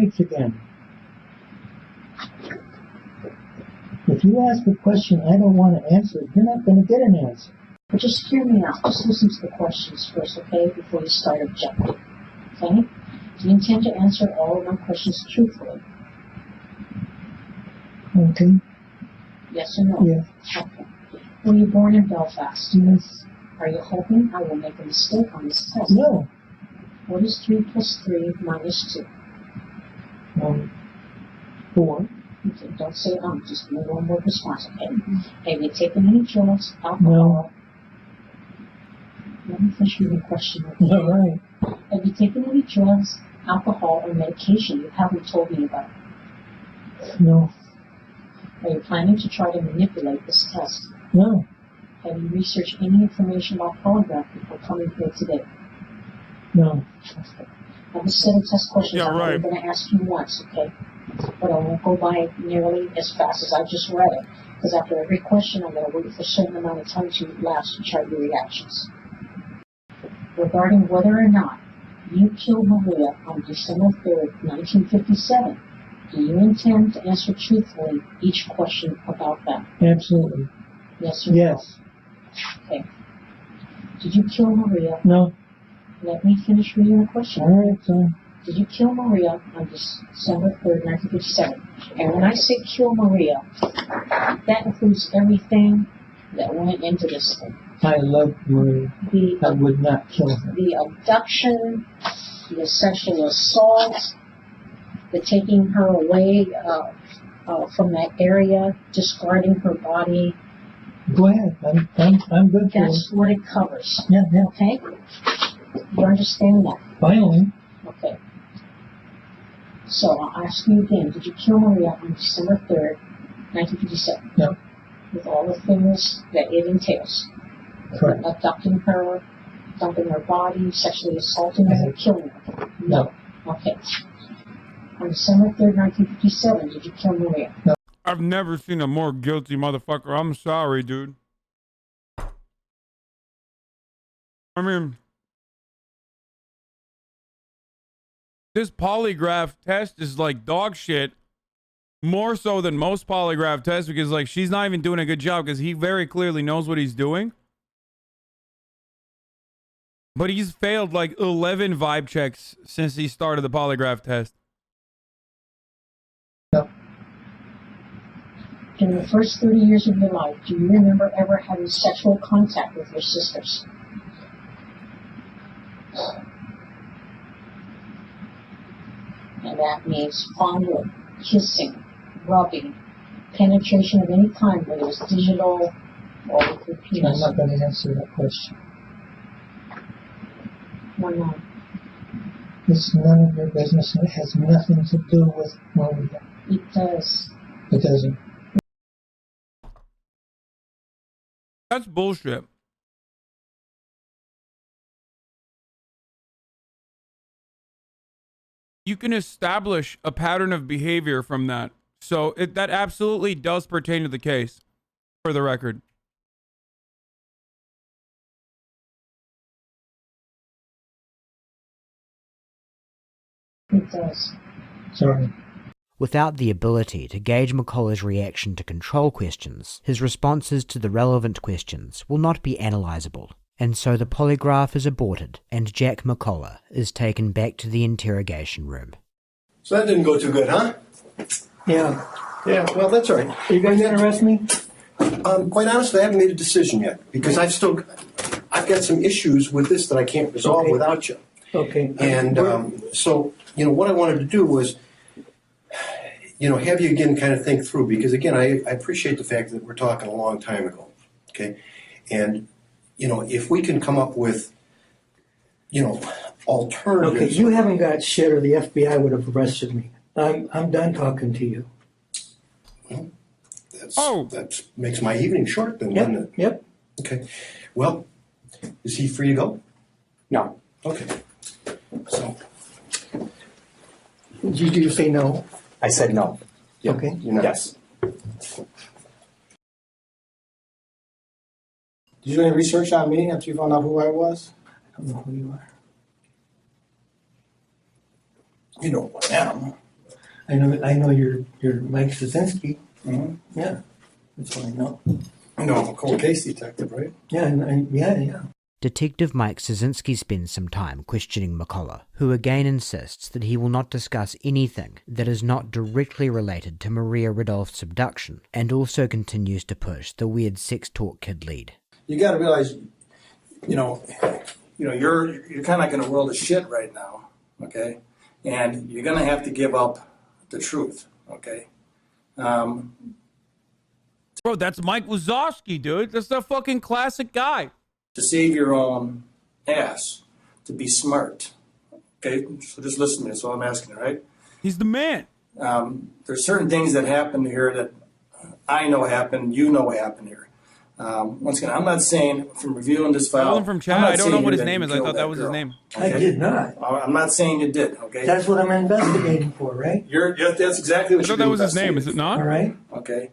rights again. If you ask a question I don't want to answer, you're not going to get an answer. But just hear me out. Just listen to the questions first, okay, before you start objecting. Okay? Do you intend to answer all of my questions truthfully? Okay. Yes or no? Yes. Okay. Were you born in Belfast? Yes. Are you hoping I will make a mistake on this test? No. What is 3 plus 3 minus 2? 4. Okay, don't say just give me one word response, okay? Have you taken any drugs, alcohol? No. Let me finish reading the question. Okay? All right. Have you taken any drugs, alcohol, or medication you haven't told me about? No. Are you planning to try to manipulate this test? No. Have you researched any information about polygraph before coming here today? No. Okay. Now, this set of test questions I'm only right. going to ask you once, okay? But I won't go by nearly as fast as I just read it, because after every question, I'm going to wait for a certain amount of time to elapse to chart your reactions. Regarding whether or not you killed Maria on December 3rd, 1957, do you intend to answer truthfully each question about that? Absolutely. Yes or Yes. no? Okay. Did you kill Maria? No. Let me finish reading the question. All right, son. Did you kill Maria on December 3rd, 1957? And when I say kill Maria, that includes everything that went into this thing. I love Maria. I would not kill her. The abduction, the sexual assault, the taking her away from that area, discarding her body. Go ahead. I'm good for it. That's what it covers. Yeah. Okay? You understand that? Finally. Okay. So I'll ask you again, did you kill Maria on December 3rd, 1957? No. With all the things that it entails? Correct. Abducting her, dumping her body, sexually assaulting her, killing her? No. Okay. On December 3rd, 1957, did you kill Maria? No. I've never seen a more guilty motherfucker. I'm sorry, dude. I mean, this polygraph test is like dog shit. More so than most polygraph tests, because like she's not even doing a good job, because he very clearly knows what he's doing. But he's failed like 11 vibe checks since he started the polygraph test. No. In the first 30 years of your life, do you remember ever having sexual contact with your sisters? And that means fondling, kissing, rubbing, penetration of any kind, whether it's digital or with your penis. I'm not going to answer that question. Why not? It's none of your business, and it has nothing to do with Maria. It does. It doesn't. That's bullshit. You can establish a pattern of behavior from that. So that absolutely does pertain to the case, for the record. It does. Sorry. Without the ability to gauge McCullough's reaction to control questions, his responses to the relevant questions will not be analysable, and so the polygraph is aborted and Jack McCullough is taken back to the interrogation room. So that didn't go too good, huh? Yeah. Yeah, well, that's all right. Are you going to arrest me? Quite honestly, I haven't made a decision yet, because I've got some issues with this that I can't resolve without you. Okay. And so, what I wanted to do was, have you again kind of think through, because again, I appreciate the fact that we're talking a long time ago, okay? And, if we can come up with, alternatives. Okay, you haven't got shit, or the FBI would have arrested me. I'm done talking to you. Well, that makes my evening short then, doesn't it? Yep. Okay. Well, is he free to go? No. Okay. So. Did you say no? I said no. Yep. Okay. Yes. Did you do any research on me after you found out who I was? I don't know who you are. You know who I am. I know you're Mike Szynski. Mm-hmm. Yeah, that's what I know. No, I'm a cold case detective, right? Yeah, yeah. Detective Mike Szynski spends some time questioning McCullough, who again insists that he will not discuss anything that is not directly related to Maria Ridolf's abduction, and also continues to push the weird sex talk kid lead. You got to realize, you're kind of like in a world of shit right now, okay? And you're going to have to give up the truth, okay? Bro, that's Mike Wazowski, dude. That's the fucking classic guy. To save your own ass, to be smart, okay? So just listen to me, that's all I'm asking, all right? He's the man. There's certain things that happen here that I know happen, you know happen here. Once again, I'm not saying from reviewing this file. Calling from chat. I don't know what his name is. I thought that was his name. Okay? I did not. I'm not saying you did, okay? That's what I'm investigating for, right? That's exactly what I you're thought that was his name. Is it not? All right. Okay.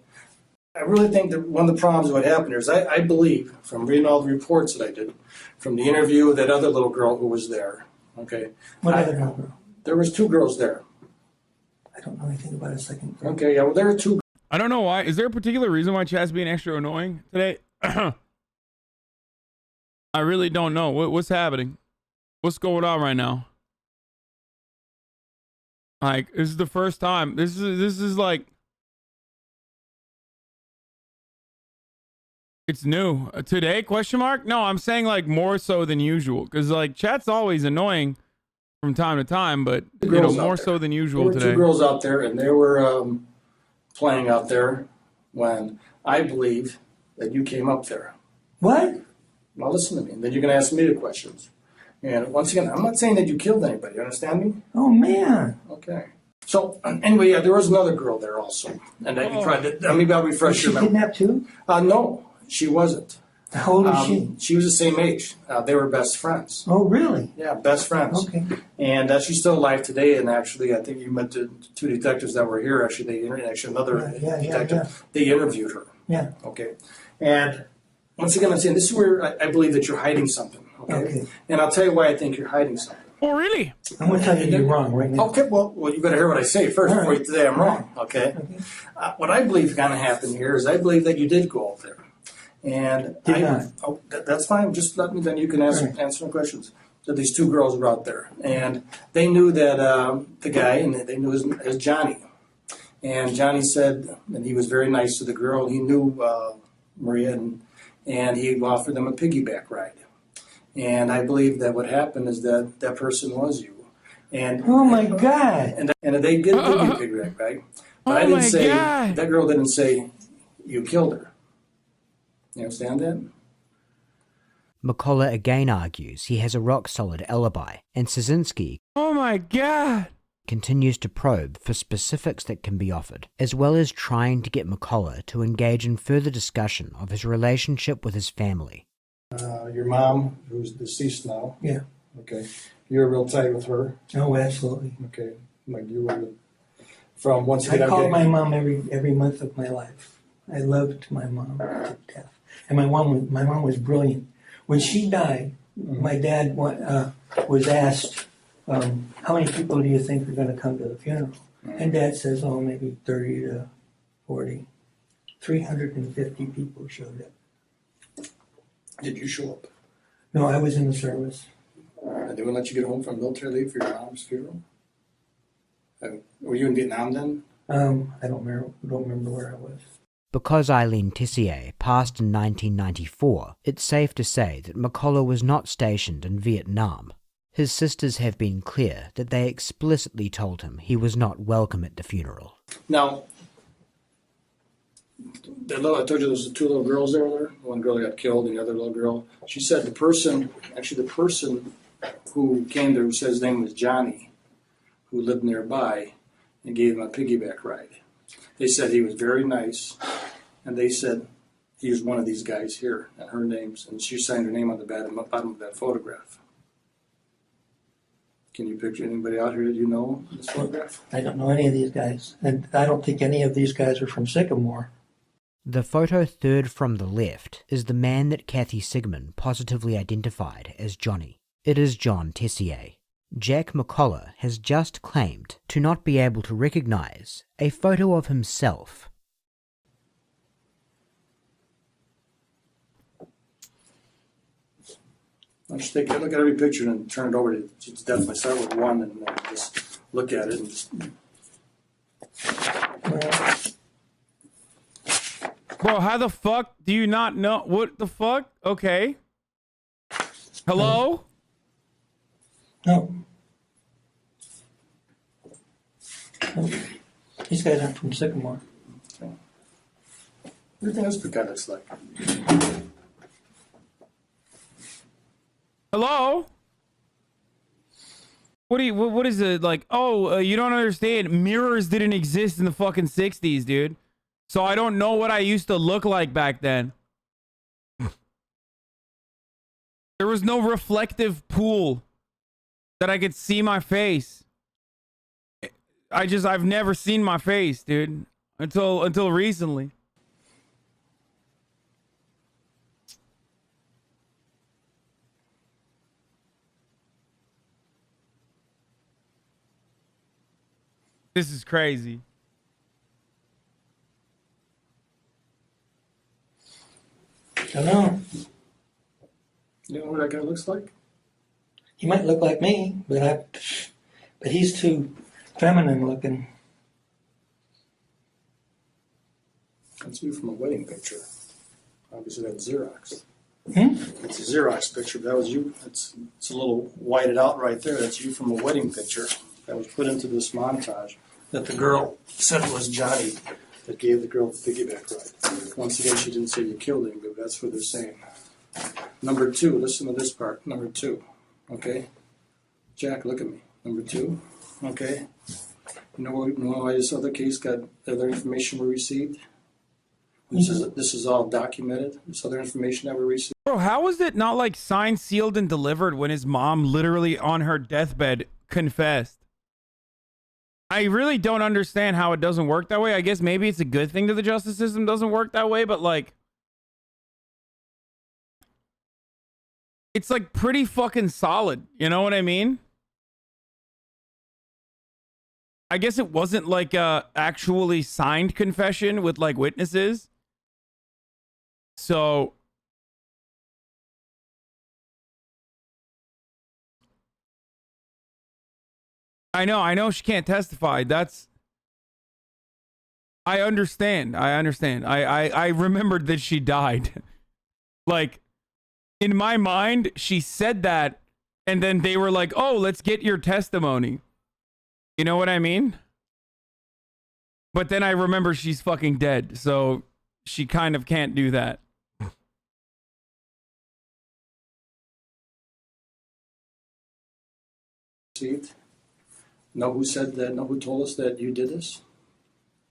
I really think that one of the problems of what happened here is I believe, from reading all the reports that I did, from the interview of that other little girl who was there, okay? What other girl? There was 2 girls there. I don't know anything about a second girl. Okay, yeah, well, there were 2. I don't know why. Is there a particular reason why chat's being extra annoying today? I really don't know. What's happening? What's going on right now? Like, this is the first time. This is like, it's new. Today, question mark? No, I'm saying like more so than usual. Because like chat's always annoying from time to time, but more so than usual there were today. 2 girls out there, and they were playing out there when I believe that you came up there. What? Now listen to me, and then you're going to ask me the questions. And once again, I'm not saying that you killed anybody. You understand me? Oh, man. Okay. So anyway, yeah, there was another girl there also, and you tried to. Maybe I'll refresh Was your she memory. kidnapped too? No, she wasn't. How old is she? She was the same age. They were best friends. Oh, really? Yeah, best friends. Okay. And she's still alive today. And actually, I think you met the 2 detectives that were here. Actually, another detective. They interviewed her. Yeah. Okay. And once again, I'm saying this is where I believe that you're hiding something. Okay. And I'll tell you why I think you're hiding something. Oh, really? I'm going to tell you you're wrong right now. Okay, well, you better hear what I say first before you say I'm wrong, okay? What I believe kind of happened here is I believe that you did go out there. And that's fine. Just let me, then you can answer some questions. So these 2 girls were out there. And they knew that the guy, and they knew as Johnny. And Johnny said, and he was very nice to the girl, and he knew Maria, and he offered them a piggyback ride. And I believe that what happened is that person was you. And oh my God! And they did give you a piggyback ride, but I didn't say that girl didn't say you killed her. You understand that? McCullough again argues he has a rock-solid alibi, and Szynski Oh my God! continues to probe for specifics that can be offered, as well as trying to get McCullough to engage in further discussion of his relationship with his family. Your mom, who's deceased now. Yeah. Okay. You're real tight with her. Oh, absolutely. Okay. Like you were from once again. I called my mom every month of my life. I loved my mom to death, and my mom was brilliant. When she died, my dad was asked, "How many people do you think are going to come to the funeral?" And Dad says, "Oh, maybe 30 to 40." 350 people showed up. Did you show up? No, I was in the service. They wouldn't let you get home from military leave for your mom's funeral? Were you in Vietnam then? I don't remember where I was. Because Eileen Tessier passed in 1994, it's safe to say that McCullough was not stationed in Vietnam. His sisters have been clear that they explicitly told him he was not welcome at the funeral. Now, I told you there was 2 little girls there. One girl got killed, and the other little girl. She said the person who came there, who said his name was Johnny, who lived nearby, and gave him a piggyback ride. They said he was very nice, and they said he was one of these guys here, and her name's, and she signed her name on the bottom of that photograph. Can you picture anybody out here that you know in this photograph? I don't know any of these guys, and I don't think any of these guys are from Sycamore. The photo third from the left is the man that Kathy Sigmund positively identified as Johnny. It is John Tessier. Jack McCullough has just claimed to not be able to recognize a photo of himself. I'll just take a look at every picture and turn it over to just definitely start with one and then just look at it and just. Bro, how the fuck do you not know? What the fuck? Okay. Hello? No. No. These guys aren't from Sycamore. Okay. Everything else the guy looks like. Hello? What is it like? Oh, you don't understand. Mirrors didn't exist in the fucking 60s, dude. So I don't know what I used to look like back then. There was no reflective pool that I could see my face. I've never seen my face, dude, until recently. This is crazy. Don't know. You know what that guy looks like? He might look like me, but he's too feminine looking. That's you from a wedding picture. Obviously, that's Xerox. Hmm? It's a Xerox picture. That was you. It's a little whited out right there. That's you from a wedding picture that was put into this montage that the girl said it was Johnny that gave the girl the piggyback ride. Once again, she didn't say you killed him, but that's what they're saying. Number two, listen to this part. Number two, okay? Jack, look at me. Number two, okay? You know why this other case got other information we received? This is all documented. This other information that we received. Bro, how was it not like signed, sealed, and delivered when his mom literally on her deathbed confessed? I really don't understand how it doesn't work that way. I guess maybe it's a good thing that the justice system doesn't work that way, but like, it's like pretty fucking solid. You know what I mean? I guess it wasn't like a actually signed confession with like witnesses. So I know she can't testify. I understand. I remembered that she died. Like, in my mind, she said that, and then they were like, oh, let's get your testimony. You know what I mean? But then I remember she's fucking dead, so she kind of can't do that. Know who said that? Know who told us that you did this?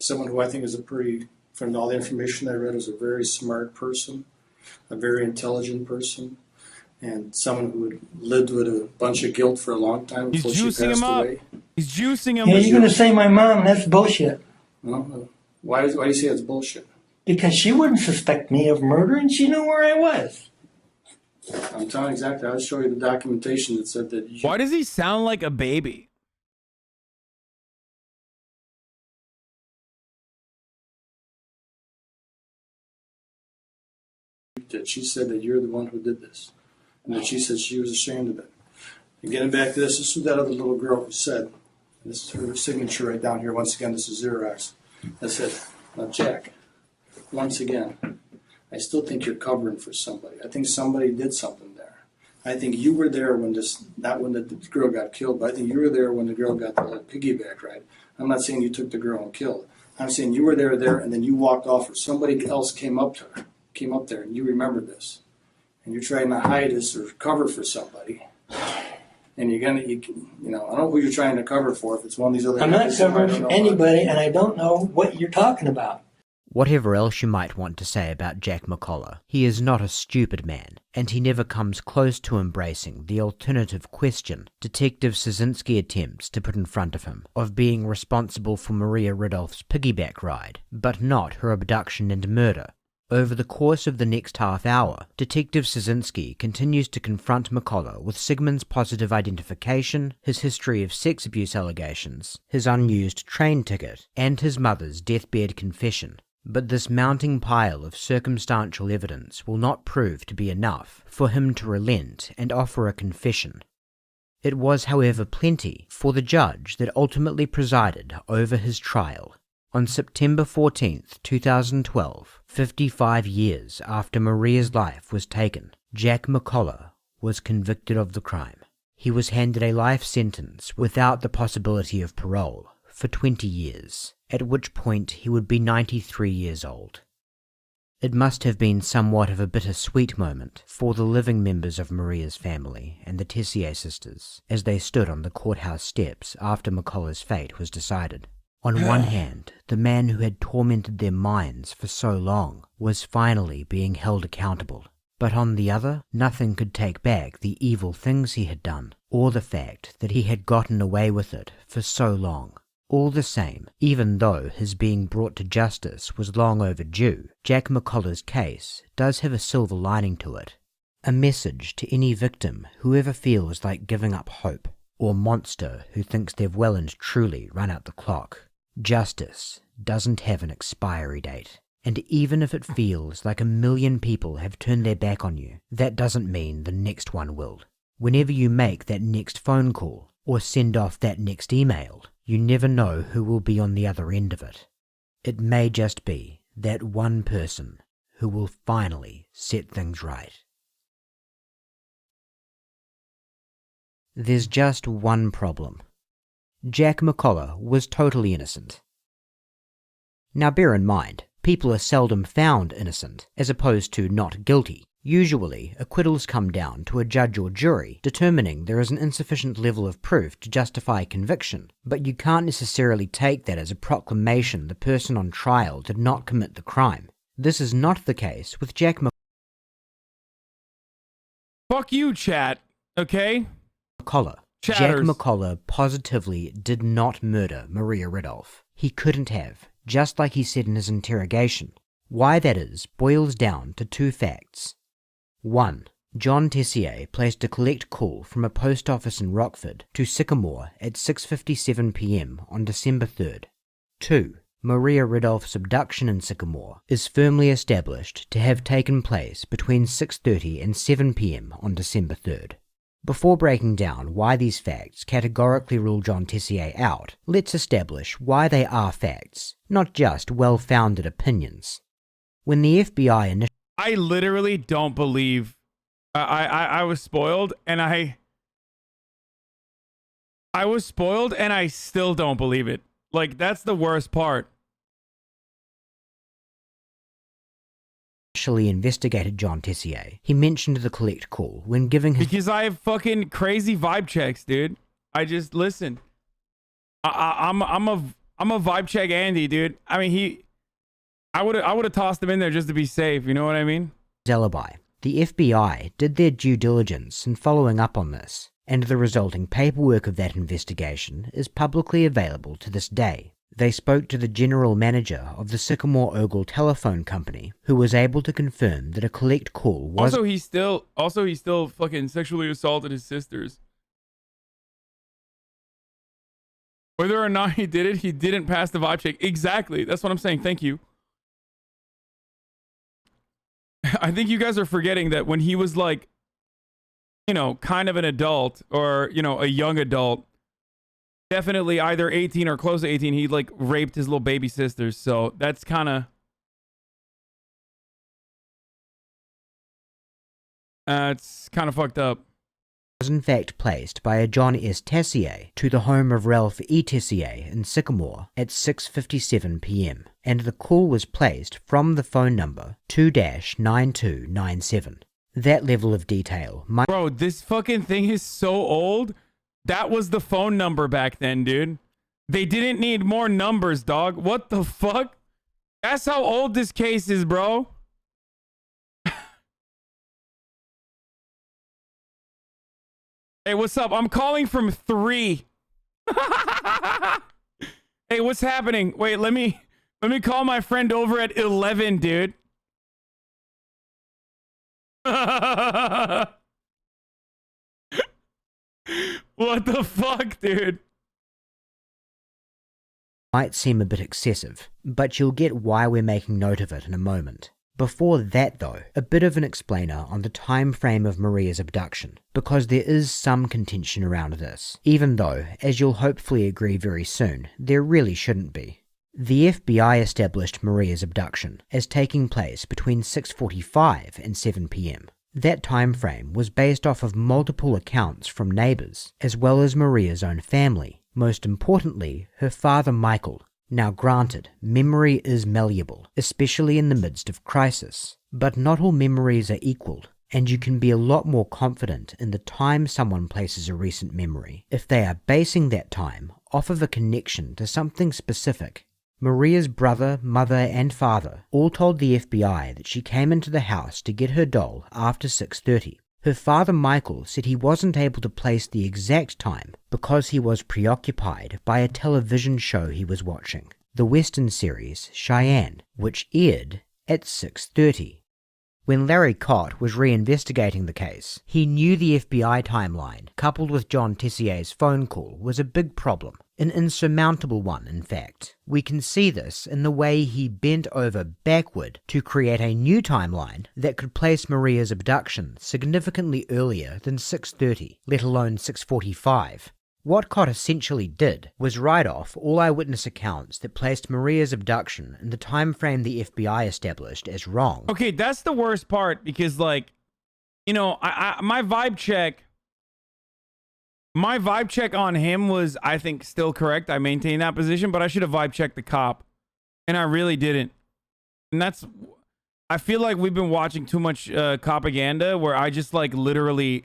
Someone who I think is from all the information I read, is a very smart person, a very intelligent person, and someone who had lived with a bunch of guilt for a long time before she passed away. He's juicing him. Yeah, you're going to say my mom, that's bullshit. No, why do you say it's bullshit? Because she wouldn't suspect me of murder, and she knew where I was. I'm telling you exactly. I'll show you the documentation that said that. Why does he sound like a baby? That she said that you're the one who did this, and that she said she was ashamed of it. And getting back to this is that other little girl who said, this is her signature right down here. Once again, this is Xerox. I said, now Jack, once again, I still think you're covering for somebody. I think somebody did something there. I think you were there when not when the girl got killed, but I think you were there when the girl got the piggyback ride. I'm not saying you took the girl and killed. I'm saying you were there, and then you walked off, or somebody else came up there, and you remembered this, and you're trying to hide this or cover for somebody, and I don't know who you're trying to cover for. If it's one of these other, I'm not covering for anybody, and I don't know what you're talking about. Whatever else you might want to say about Jack McCullough, he is not a stupid man, and he never comes close to embracing the alternative question Detective Szynski attempts to put in front of him, of being responsible for Maria Ridolph's piggyback ride, but not her abduction and murder. Over the course of the next half hour, Detective Szynski continues to confront McCullough with Sigmund's positive identification, his history of sex abuse allegations, his unused train ticket, and his mother's deathbed confession. But this mounting pile of circumstantial evidence will not prove to be enough for him to relent and offer a confession. It was, however, plenty for the judge that ultimately presided over his trial. On September 14th, 2012, 55 years after Maria's life was taken, Jack McCullough was convicted of the crime. He was handed a life sentence without the possibility of parole for 20 years, at which point he would be 93 years old. It must have been somewhat of a bittersweet moment for the living members of Maria's family and the Tessier sisters as they stood on the courthouse steps after McCullough's fate was decided. On one hand, the man who had tormented their minds for so long was finally being held accountable. But on the other, nothing could take back the evil things he had done, or the fact that he had gotten away with it for so long. All the same, even though his being brought to justice was long overdue, Jack McCullough's case does have a silver lining to it. A message to any victim who ever feels like giving up hope, or monster who thinks they've well and truly run out the clock. Justice doesn't have an expiry date, and even if it feels like 1,000,000 people have turned their back on you, that doesn't mean the next one will. Whenever you make that next phone call or send off that next email, you never know who will be on the other end of it. It may just be that one person who will finally set things right. There's just one problem. Jack McCullough was totally innocent. Now bear in mind, people are seldom found innocent, as opposed to not guilty. Usually, acquittals come down to a judge or jury determining there is an insufficient level of proof to justify conviction, but you can't necessarily take that as a proclamation the person on trial did not commit the crime. This is not the case with Jack Fuck you, chat, okay? McCullough. Chatters. Jack McCullough positively did not murder Maria Ridolph. He couldn't have, just like he said in his interrogation. Why that is boils down to two facts. 1. John Tessier placed a collect call from a post office in Rockford to Sycamore at 6:57 p.m. on December 3rd. 2. Maria Ridolph's abduction in Sycamore is firmly established to have taken place between 6:30 and 7 p.m. on December 3rd. Before breaking down why these facts categorically rule John Tessier out, let's establish why they are facts, not just well-founded opinions. When the FBI initially... I literally don't believe... I was spoiled, and I was spoiled, and I still don't believe it. Like, that's the worst part. investigated John Tessier, he mentioned the collect call when giving his... Because I have fucking crazy vibe checks, dude. I just listen. I'm a vibe check Andy, dude. I mean, I would have tossed him in there just to be safe. You know what I mean? Alibi. The FBI did their due diligence in following up on this, and the resulting paperwork of that investigation is publicly available to this day. They spoke to the general manager of the Sycamore Ogle Telephone Company, who was able to confirm that a collect call was... Also, he still fucking sexually assaulted his sisters. Whether or not he did it, he didn't pass the vibe check. Exactly. That's what I'm saying. Thank you. I think you guys are forgetting that when he was like, you know, kind of an adult or, you know, a young adult, definitely either 18 or close to 18, he like raped his little baby sisters. So that's kind of... it's kind of fucked up. Was in fact placed by a John S. Tessier to the home of Ralph E. Tessier in Sycamore at 6:57 p.m. and the call was placed from the phone number 2-9297. That level of detail might... Bro, this fucking thing is so old. That was the phone number back then, dude. They didn't need more numbers, dog. What the fuck? That's how old this case is, bro. Hey, what's up? I'm calling from 3. Hey, what's happening? Wait, let me call my friend over at 11, dude. What the fuck, dude? Might seem a bit excessive, but you'll get why we're making note of it in a moment. Before that though, a bit of an explainer on the time frame of Maria's abduction, because there is some contention around this, even though, as you'll hopefully agree very soon, there really shouldn't be. The FBI established Maria's abduction as taking place between 6:45 and 7 p.m. That time frame was based off of multiple accounts from neighbours, as well as Maria's own family, most importantly, her father Michael. Now granted, memory is malleable, especially in the midst of crisis, but not all memories are equal, and you can be a lot more confident in the time someone places a recent memory if they are basing that time off of a connection to something specific. Maria's brother, mother, and father all told the FBI that she came into the house to get her doll after 6:30. Her father Michael said he wasn't able to place the exact time because he was preoccupied by a television show he was watching, the Western series Cheyenne, which aired at 6:30. When Larry Cott was reinvestigating the case, he knew the FBI timeline, coupled with John Tessier's phone call, was a big problem. An insurmountable one, in fact. We can see this in the way he bent over backward to create a new timeline that could place Maria's abduction significantly earlier than 6:30, let alone 6:45. What Cott essentially did was write off all eyewitness accounts that placed Maria's abduction in the time frame the FBI established as wrong. Okay, that's the worst part because, like, you know, my vibe check on him was, I think, still correct. I maintain that position, but I should have vibe checked the cop, and I really didn't. And I feel like we've been watching too much propaganda where I just, like, literally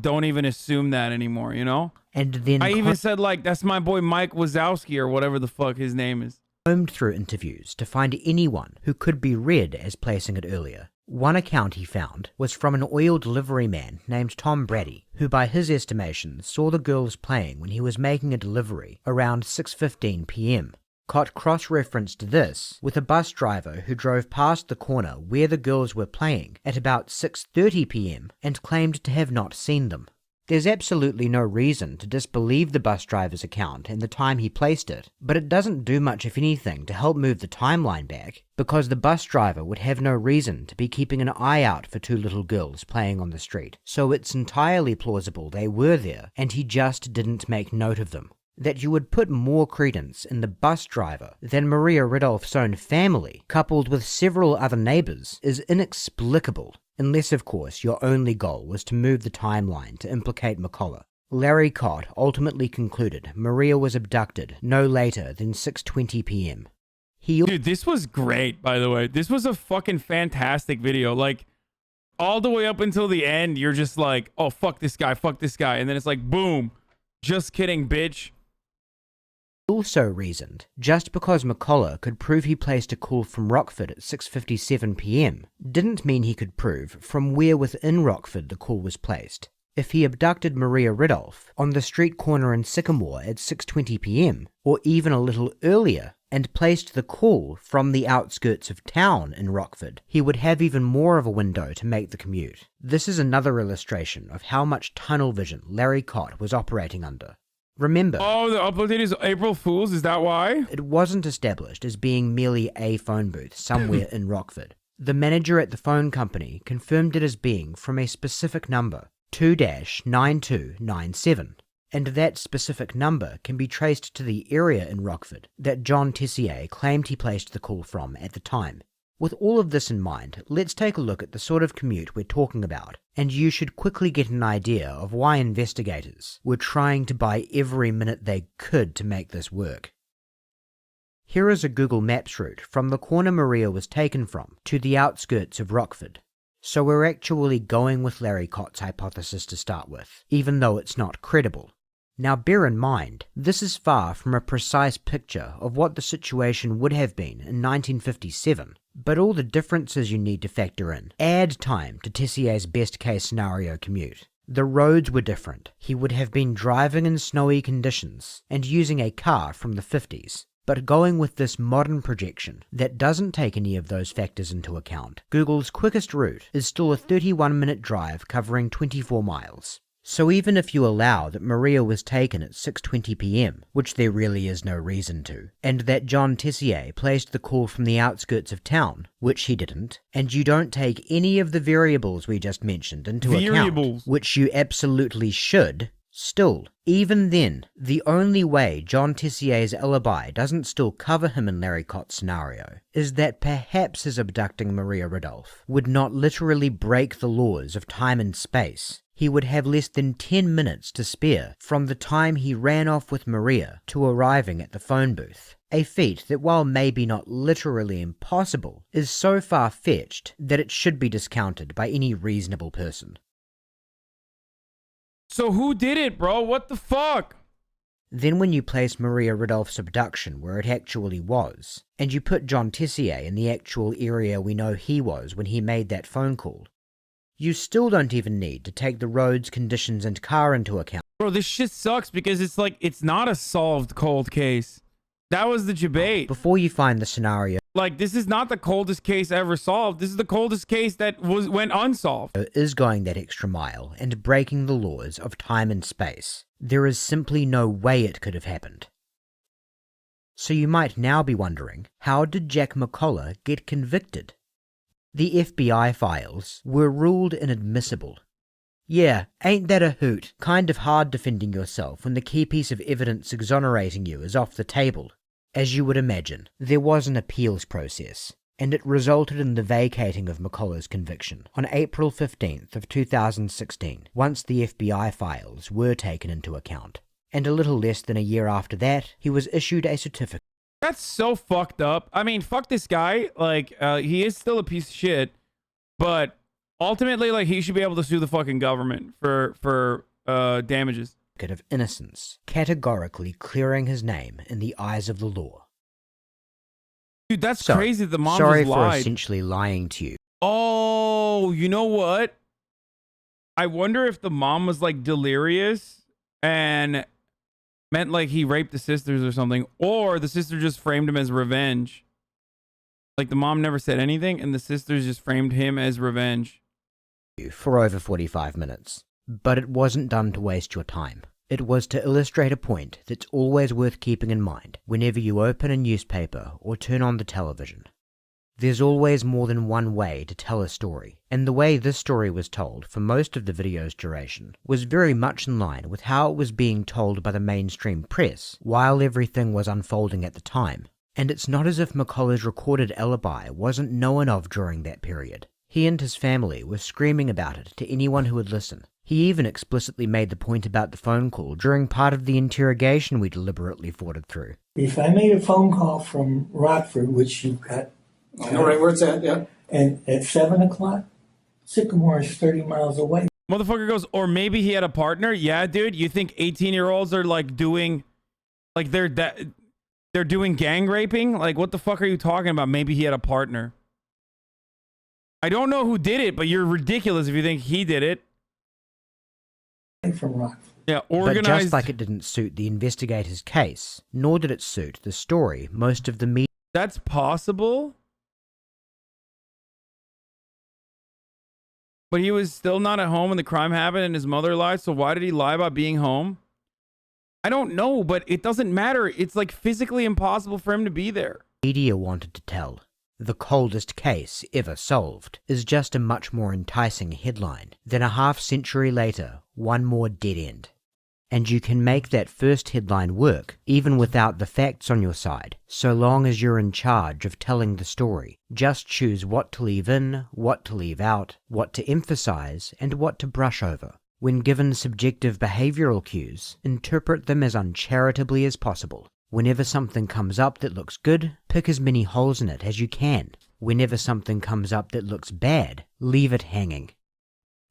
don't even assume that anymore, you know? And then I even said, like, that's my boy Mike Wazowski or whatever the fuck his name is. Combed through interviews to find anyone who could be read as placing it earlier. One account he found was from an oil delivery man named Tom Brady, who by his estimation saw the girls playing when he was making a delivery around 6:15 p.m. Cott cross-referenced this with a bus driver who drove past the corner where the girls were playing at about 6:30 p.m. and claimed to have not seen them. There's absolutely no reason to disbelieve the bus driver's account and the time he placed it, but it doesn't do much if anything to help move the timeline back, because the bus driver would have no reason to be keeping an eye out for two little girls playing on the street, so it's entirely plausible they were there and he just didn't make note of them. That you would put more credence in the bus driver than Maria Ridolf's own family, coupled with several other neighbors, is inexplicable, unless of course your only goal was to move the timeline to implicate McCullough. Larry Cott ultimately concluded Maria was abducted no later than 6:20 p.m. Dude, this was great, by the way. This was a fucking fantastic video. Like, all the way up until the end, you're just like, oh, fuck this guy, and then it's like, boom, just kidding, bitch. Also reasoned, just because McCullough could prove he placed a call from Rockford at 6:57 p.m. didn't mean he could prove from where within Rockford the call was placed. If he abducted Maria Ridolf on the street corner in Sycamore at 6:20 p.m., or even a little earlier, and placed the call from the outskirts of town in Rockford, he would have even more of a window to make the commute. This is another illustration of how much tunnel vision Larry Cott was operating under. Remember, oh, the upload date is April Fool's? Is that why? It wasn't established as being merely a phone booth somewhere in Rockford. The manager at the phone company confirmed it as being from a specific number, 2-9297, and that specific number can be traced to the area in Rockford that John Tessier claimed he placed the call from at the time. With all of this in mind, let's take a look at the sort of commute we're talking about, and you should quickly get an idea of why investigators were trying to buy every minute they could to make this work. Here is a Google Maps route from the corner Maria was taken from to the outskirts of Rockford. So we're actually going with Larry Cott's hypothesis to start with, even though it's not credible. Now bear in mind, this is far from a precise picture of what the situation would have been in 1957, but all the differences you need to factor in add time to Tessier's best case scenario commute. The roads were different. He would have been driving in snowy conditions and using a car from the 50s. But going with this modern projection that doesn't take any of those factors into account, Google's quickest route is still a 31-minute drive covering 24 miles. So even if you allow that Maria was taken at 6:20 p.m., which there really is no reason to, and that John Tessier placed the call from the outskirts of town, which he didn't, and you don't take any of the variables we just mentioned into account, which you absolutely should, still, even then, the only way John Tessier's alibi doesn't still cover him in Larry Cott's scenario is that perhaps his abducting Maria Rudolph would not literally break the laws of time and space. He would have less than 10 minutes to spare from the time he ran off with Maria to arriving at the phone booth. A feat that, while maybe not literally impossible, is so far-fetched that it should be discounted by any reasonable person. So who did it, bro? What the fuck? Then when you place Maria Rudolph's abduction where it actually was, and you put John Tessier in the actual area we know he was when he made that phone call, you still don't even need to take the roads, conditions, and car into account. Bro, this shit sucks because it's like, it's not a solved cold case. That was the debate. Before you find the scenario, like, this is not the coldest case ever solved. This is the coldest case that went unsolved. Is going that extra mile and breaking the laws of time and space. There is simply no way it could have happened. So you might now be wondering, how did Jack McCullough get convicted? The FBI files were ruled inadmissible. Yeah, ain't that a hoot? Kind of hard defending yourself when the key piece of evidence exonerating you is off the table. As you would imagine, there was an appeals process, and it resulted in the vacating of McCullough's conviction on April 15th of 2016, once the FBI files were taken into account. And a little less than a year after that, he was issued a certificate. That's so fucked up. I mean, fuck this guy. Like, he is still a piece of shit, but ultimately, like, he should be able to sue the fucking government for damages. Of innocence, categorically clearing his name in the eyes of the law. Dude, that's crazy. The mom sorry just for lied. essentially lying to you. Oh, you know what? I wonder if the mom was like delirious and meant like he raped the sisters or something, or the sister just framed him as revenge. Like the mom never said anything and the sisters just framed him as revenge. For over 45 minutes. But it wasn't done to waste your time. It was to illustrate a point that's always worth keeping in mind whenever you open a newspaper or turn on the television. There's always more than one way to tell a story, and the way this story was told for most of the video's duration was very much in line with how it was being told by the mainstream press while everything was unfolding at the time. And it's not as if McCullough's recorded alibi wasn't known of during that period. He and his family were screaming about it to anyone who would listen. He even explicitly made the point about the phone call during part of the interrogation we deliberately fought through. If I made a phone call from Rockford, which you've got... I know right where it's at, yeah. And at 7 o'clock, Sycamore is 30 miles away. Motherfucker goes, or maybe he had a partner? Yeah, dude, you think 18-year-olds are like doing... Like they're doing gang raping? Like what the fuck are you talking about? Maybe he had a partner. I don't know who did it, but you're ridiculous if you think he did it. From Rockford. Yeah, organized. But just like it didn't suit the investigator's case, nor did it suit the story most of the media... That's possible? But he was still not at home when the crime happened and his mother lied, so why did he lie about being home? I don't know, but it doesn't matter. It's like physically impossible for him to be there. Media wanted to tell. The coldest case ever solved is just a much more enticing headline than a half-century later, one more dead end. And you can make that first headline work even without the facts on your side, so long as you're in charge of telling the story. Just choose what to leave in, what to leave out, what to emphasize, and what to brush over. When given subjective behavioral cues, interpret them as uncharitably as possible. Whenever something comes up that looks good, pick as many holes in it as you can. Whenever something comes up that looks bad, leave it hanging.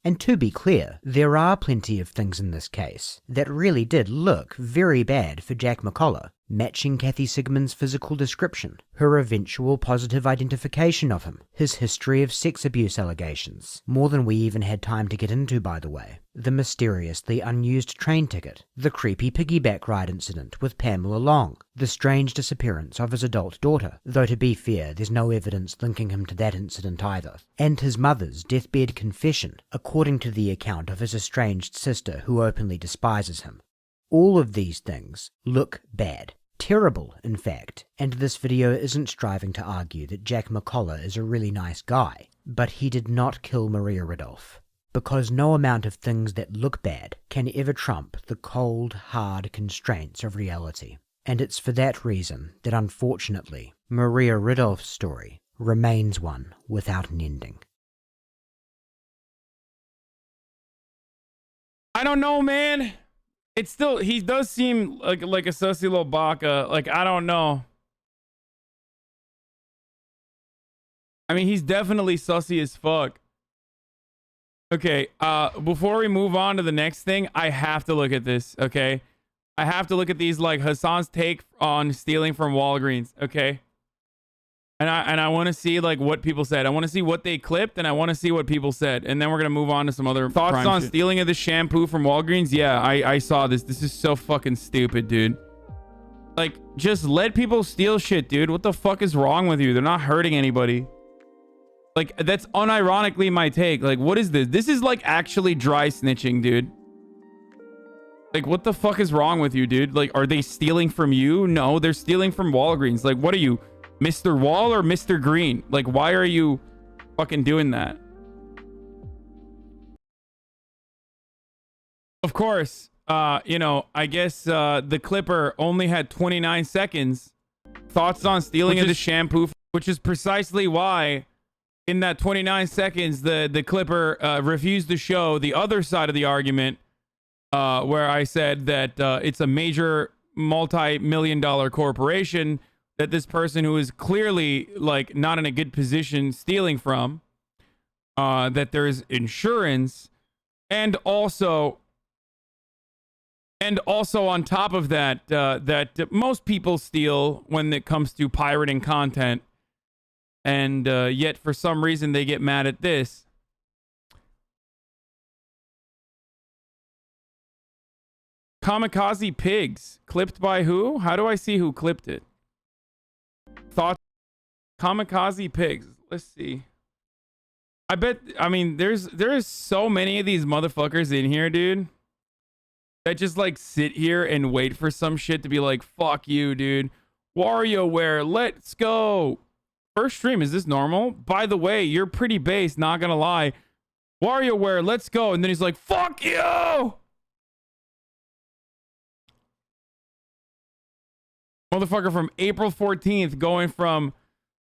And to be clear, there are plenty of things in this case that really did look very bad for Jack McCullough. matching Kathy Sigmund's physical description, her eventual positive identification of him, his history of sex abuse allegations, more than we even had time to get into, by the way, the mysteriously unused train ticket, the creepy piggyback ride incident with Pamela Long, the strange disappearance of his adult daughter, though to be fair, there's no evidence linking him to that incident either, and his mother's deathbed confession, according to the account of his estranged sister who openly despises him. All of these things look bad. Terrible, in fact, and this video isn't striving to argue that Jack McCullough is a really nice guy, but he did not kill Maria Ridolph, because no amount of things that look bad can ever trump the cold, hard constraints of reality. And it's for that reason that unfortunately, Maria Ridolph's story remains one without an ending. I don't know, man. It's still, he does seem like a sussy little baka. Like, I don't know. I mean, he's definitely sussy as fuck. Okay, before we move on to the next thing, I have to look at this, okay? I have to look at these, like, Hassan's take on stealing from Walgreens, okay? And I want to see, like, what people said. I want to see what they clipped, and I want to see what people said. And then we're going to move on to some other thoughts on shit. Stealing of the shampoo from Walgreens. Yeah, I saw this. This is so fucking stupid, dude. Like, just let people steal shit, dude. What the fuck is wrong with you? They're not hurting anybody. Like, that's unironically my take. Like, what is this? This is, like, actually dry snitching, dude. Like, what the fuck is wrong with you, dude? Like, are they stealing from you? No, they're stealing from Walgreens. Like, what are you, Mr. Wall or Mr. Green? Like, why are you fucking doing that? Of course, you know, I guess the clipper only had 29 seconds. Thoughts on stealing of the shampoo, which is precisely why in that 29 seconds, the clipper refused to show the other side of the argument, where I said that it's a major multi-million-dollar corporation that this person who is clearly, like, not in a good position stealing from, that there's insurance, and also on top of that, that most people steal when it comes to pirating content, and yet for some reason they get mad at this. Kamikaze Pigs. Clipped by who? How do I see who clipped it? Thoughts? Kamikaze Pigs. Let's see. I mean, there's so many of these motherfuckers in here, dude, that just, like, sit here and wait for some shit to be like, fuck you, dude. WarioWare, let's go. First stream, is this normal? By the way, you're pretty base, not gonna lie. WarioWare, let's go. And then he's like, fuck you! Motherfucker from April 14th going from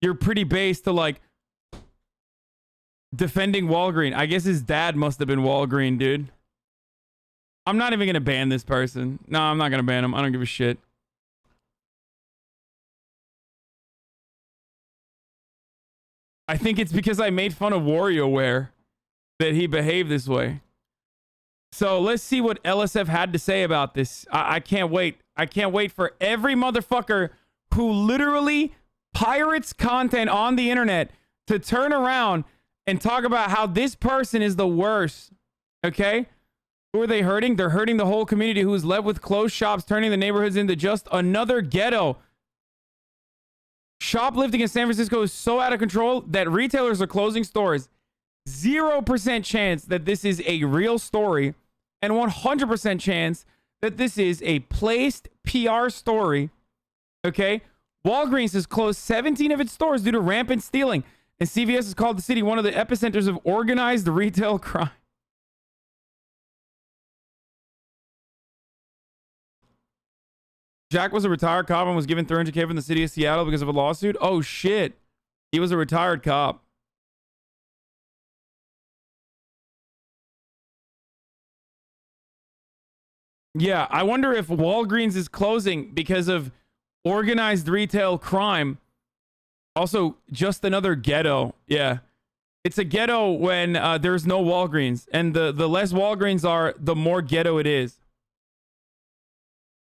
you're pretty base to, like, defending Walgreen. I guess his dad must have been Walgreen, dude. I'm not even gonna ban this person. No, I'm not gonna ban him. I don't give a shit. I think it's because I made fun of WarioWare that he behaved this way. So let's see what LSF had to say about this. I can't wait. I can't wait for every motherfucker who literally pirates content on the internet to turn around and talk about how this person is the worst. Okay? Who are they hurting? They're hurting the whole community who is left with closed shops, turning the neighborhoods into just another ghetto. Shoplifting in San Francisco is so out of control that retailers are closing stores. 0% chance that this is a real story, and 100% chance that this is a placed PR story. Okay? Walgreens has closed 17 of its stores due to rampant stealing, and CVS has called the city one of the epicenters of organized retail crime. Jack was a retired cop and was given $300K from the city of Seattle because of a lawsuit. Oh shit. He was a retired cop. Yeah, I wonder if Walgreens is closing because of organized retail crime. Also, just another ghetto. Yeah. It's a ghetto when there's no Walgreens. And the less Walgreens are, the more ghetto it is.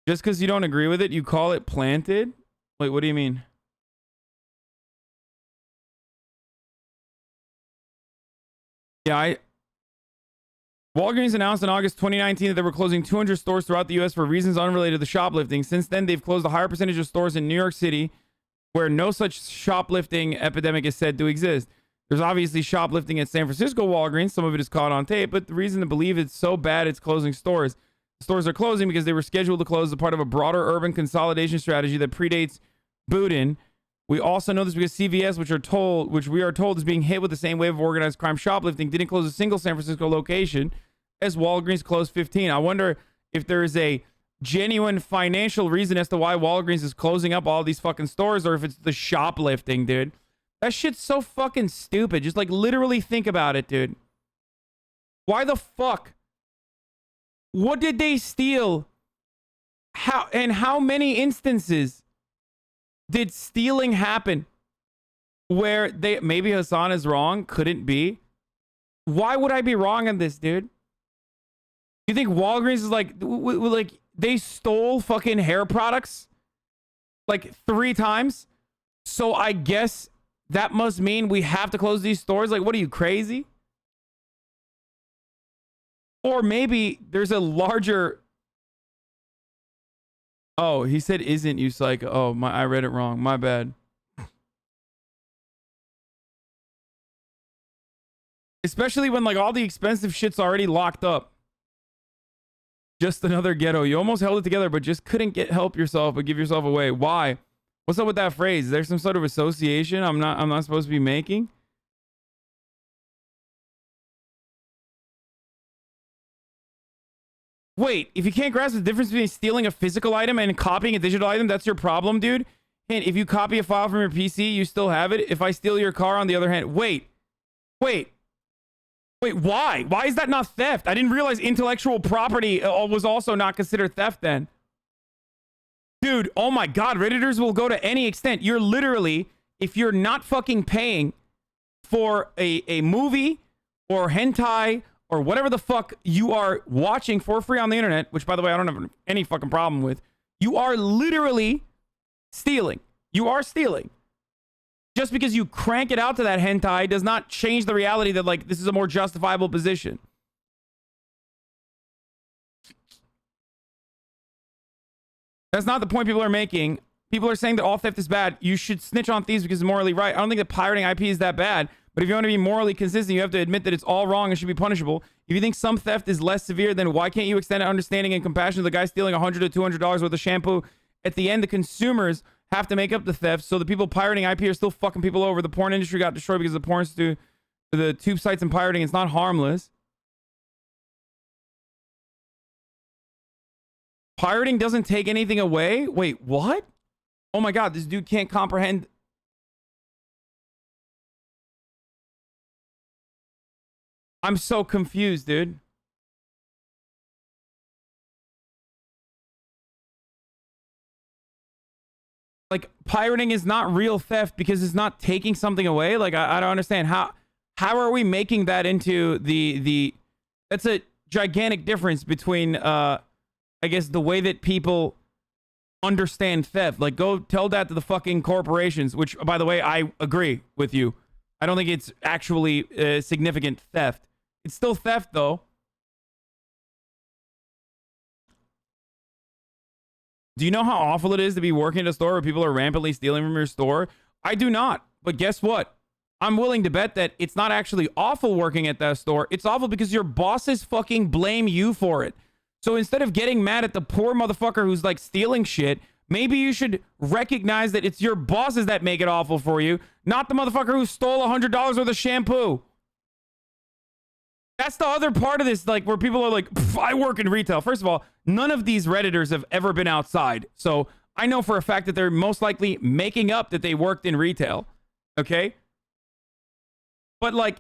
Just because you don't agree with it, you call it planted? Wait, what do you mean? Yeah, Walgreens announced in August 2019 that they were closing 200 stores throughout the U.S. for reasons unrelated to shoplifting. Since then, they've closed a higher percentage of stores in New York City, where no such shoplifting epidemic is said to exist. There's obviously shoplifting at San Francisco Walgreens. Some of it is caught on tape, but the reason to believe it's so bad it's closing stores. Stores are closing because they were scheduled to close as part of a broader urban consolidation strategy that predates Boudin. We also know this because CVS, which we are told is being hit with the same wave of organized crime shoplifting, didn't close a single San Francisco location as Walgreens closed 15. I wonder if there is a genuine financial reason as to why Walgreens is closing up all these fucking stores, or if it's the shoplifting, dude. That shit's so fucking stupid. Just like literally think about it, dude. Why the fuck? What did they steal? How many instances did stealing happen where maybe Hassan is wrong? Couldn't be. Why would I be wrong on this, dude? You think Walgreens is like they stole fucking hair products like 3 times? So I guess that must mean we have to close these stores? Like, what are you, crazy? Or maybe there's a larger... Oh, he said isn't you psycho. Oh, I read it wrong. My bad. Especially when like all the expensive shit's already locked up. Just another ghetto. You almost held it together, but just couldn't help yourself but give yourself away. Why? What's up with that phrase? Is there some sort of association I'm not supposed to be making? Wait, if you can't grasp the difference between stealing a physical item and copying a digital item, that's your problem, dude? And if you copy a file from your PC, you still have it. If I steal your car, on the other hand, wait, why? Why is that not theft? I didn't realize intellectual property was also not considered theft then. Dude, oh my God, Redditors will go to any extent. You're literally, if you're not fucking paying for a movie or hentai or whatever the fuck you are watching for free on the internet, which by the way, I don't have any fucking problem with, you are literally stealing. You are stealing. Just because you crank it out to that hentai does not change the reality that like this is a more justifiable position. That's not the point people are making. People are saying that all theft is bad. You should snitch on thieves because it's morally right. I don't think that pirating IP is that bad. But if you want to be morally consistent, you have to admit that it's all wrong and should be punishable. If you think some theft is less severe, then why can't you extend understanding and compassion to the guy stealing $100 to $200 worth of shampoo? At the end, the consumers have to make up the theft, so the people pirating IP are still fucking people over. The porn industry got destroyed because the tube sites and pirating. It's not harmless. Pirating doesn't take anything away? Wait, what? Oh my God, this dude can't comprehend. I'm so confused, dude. Like, pirating is not real theft because it's not taking something away. Like, I don't understand. How are we making that into the that's a gigantic difference between I guess the way that people understand theft. Like, go tell that to the fucking corporations, which, by the way, I agree with you. I don't think it's actually significant theft. It's still theft, though. Do you know how awful it is to be working at a store where people are rampantly stealing from your store? I do not. But guess what? I'm willing to bet that it's not actually awful working at that store. It's awful because your bosses fucking blame you for it. So instead of getting mad at the poor motherfucker who's like stealing shit, maybe you should recognize that it's your bosses that make it awful for you, not the motherfucker who stole $100 worth of shampoo. That's the other part of this, like, where people are like, I work in retail. First of all, none of these Redditors have ever been outside. So I know for a fact that they're most likely making up that they worked in retail. Okay? But, like,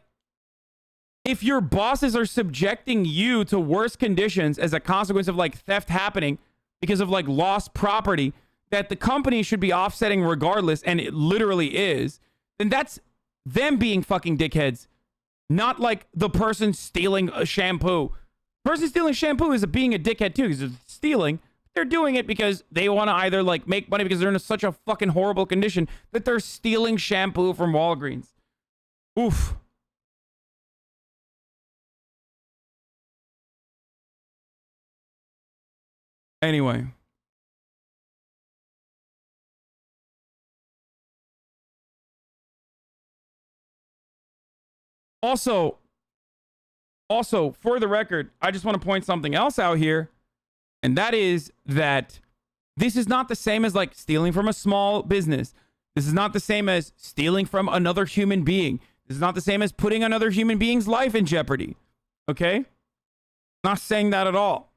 if your bosses are subjecting you to worse conditions as a consequence of, like, theft happening because of, like, lost property that the company should be offsetting regardless, and it literally is, then that's them being fucking dickheads. Not like the person stealing a shampoo. The person stealing shampoo is being a dickhead too, because it's stealing. They're doing it because they want to either like make money because they're in such a fucking horrible condition that they're stealing shampoo from Walgreens. Oof. Anyway. Also, for the record, I just want to point something else out here. And that is that this is not the same as like stealing from a small business. This is not the same as stealing from another human being. This is not the same as putting another human being's life in jeopardy. Okay? Not saying that at all.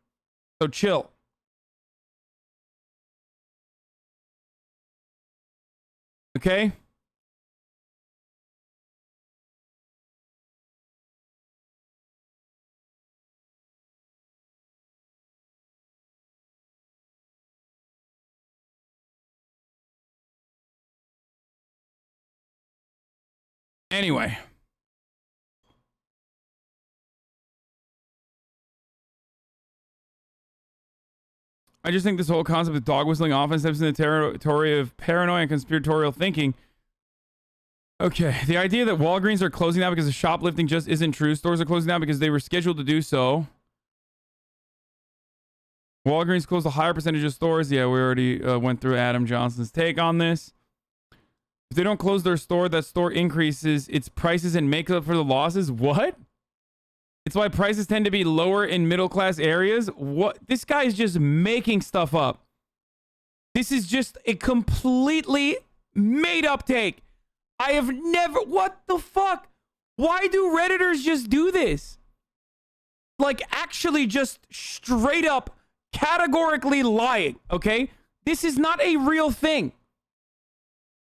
So chill. Okay? Anyway. I just think this whole concept of dog whistling often steps in the territory of paranoia and conspiratorial thinking. Okay, the idea that Walgreens are closing down because of shoplifting just isn't true. Stores are closing down because they were scheduled to do so. Walgreens closed a higher percentage of stores. Yeah, we already went through Adam Johnson's take on this. If they don't close their store, that store increases its prices and makes up for the losses. What? It's why prices tend to be lower in middle-class areas? What? This guy is just making stuff up. This is just a completely made-up take. I have never... What the fuck? Why do Redditors just do this? Like, actually just straight up, categorically lying, okay? This is not a real thing.